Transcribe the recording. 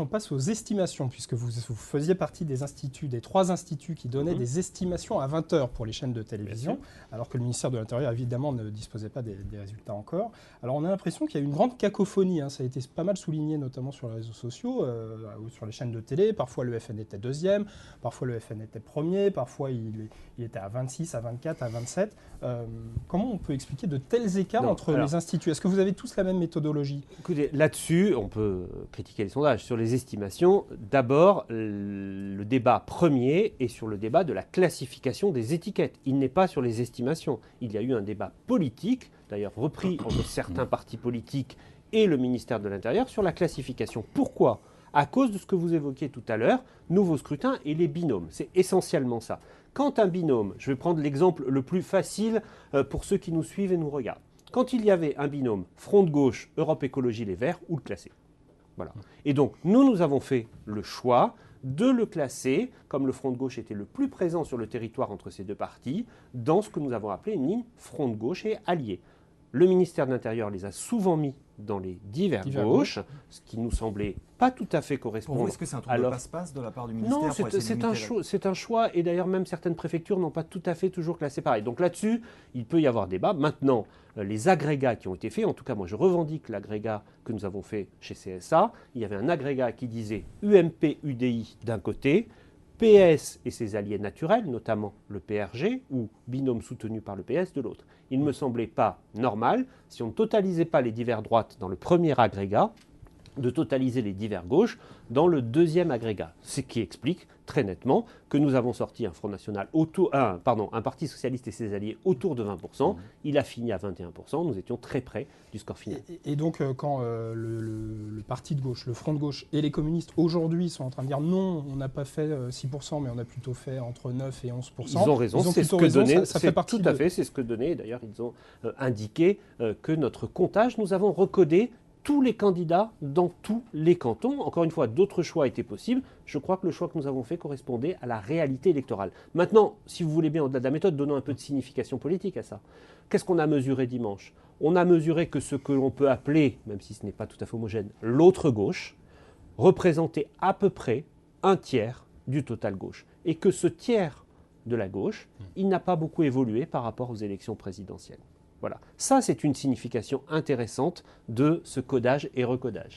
On passe aux estimations, puisque vous faisiez partie des instituts, des 3 instituts qui donnaient des estimations à 20 heures pour les chaînes de télévision, alors que le ministère de l'Intérieur, évidemment, ne disposait pas des résultats encore. Alors on a l'impression qu'il y a une grande cacophonie, hein. Ça a été pas mal souligné, notamment sur les réseaux sociaux, ou sur les chaînes de télé. Parfois le FN était deuxième, parfois le FN était premier, parfois il était à 26, à 24, à 27. Comment on peut expliquer de tels écarts entre les instituts? Est-ce que vous avez tous la même méthodologie? Écoutez, là-dessus, on peut critiquer les sondages. Sur les estimations, d'abord, le débat premier est sur le débat de la classification des étiquettes. Il n'est pas sur les estimations. Il y a eu un débat politique, d'ailleurs repris entre certains partis politiques et le ministère de l'Intérieur, sur la classification. Pourquoi ? À cause de ce que vous évoquiez tout à l'heure, nouveau scrutin et les binômes. C'est essentiellement ça. Quand un binôme, je vais prendre l'exemple le plus facile pour ceux qui nous suivent et nous regardent. Quand il y avait un binôme Front de gauche, Europe Écologie Les Verts, ou le classer. Voilà. Et donc, nous avons fait le choix de le classer, comme le Front de gauche était le plus présent sur le territoire entre ces deux partis, dans ce que nous avons appelé une ligne Front de gauche et alliés. Le ministère de l'Intérieur les a souvent mis dans les divers gauches, ce qui nous semblait pas tout à fait correspondre. Pour vous, est-ce que c'est un tour de passe-passe de la part du ministère? Non, c'est un choix, et d'ailleurs même certaines préfectures n'ont pas tout à fait toujours classé pareil. Donc là-dessus, il peut y avoir débat. Maintenant, les agrégats qui ont été faits, en tout cas moi je revendique l'agrégat que nous avons fait chez CSA, il y avait un agrégat qui disait UMP-UDI d'un côté, PS et ses alliés naturels, notamment le PRG, ou binôme soutenu par le PS de l'autre. Il ne me semblait pas normal, si on ne totalisait pas les divers droites dans le premier agrégat, de totaliser les divers gauches dans le deuxième agrégat. Ce qui explique très nettement que nous avons sorti un Front National un Parti Socialiste et ses alliés autour de 20%. Il a fini à 21%. Nous étions très près du score final. Et donc, quand le parti de gauche, le Front de gauche et les communistes aujourd'hui sont en train de dire non, on n'a pas fait 6%, mais on a plutôt fait entre 9 et 11%. Ils ont raison, c'est ce que donnait, ça fait partie tout à fait, c'est ce que donnait. D'ailleurs, ils ont indiqué que notre comptage, nous avons recodé tous les candidats dans tous les cantons. Encore une fois, d'autres choix étaient possibles. Je crois que le choix que nous avons fait correspondait à la réalité électorale. Maintenant, si vous voulez bien, au-delà de la méthode, donnons un peu de signification politique à ça. Qu'est-ce qu'on a mesuré dimanche ? On a mesuré que ce que l'on peut appeler, même si ce n'est pas tout à fait homogène, l'autre gauche, représentait à peu près un tiers du total gauche. Et que ce tiers de la gauche, il n'a pas beaucoup évolué par rapport aux élections présidentielles. Voilà. Ça, c'est une signification intéressante de ce codage et recodage.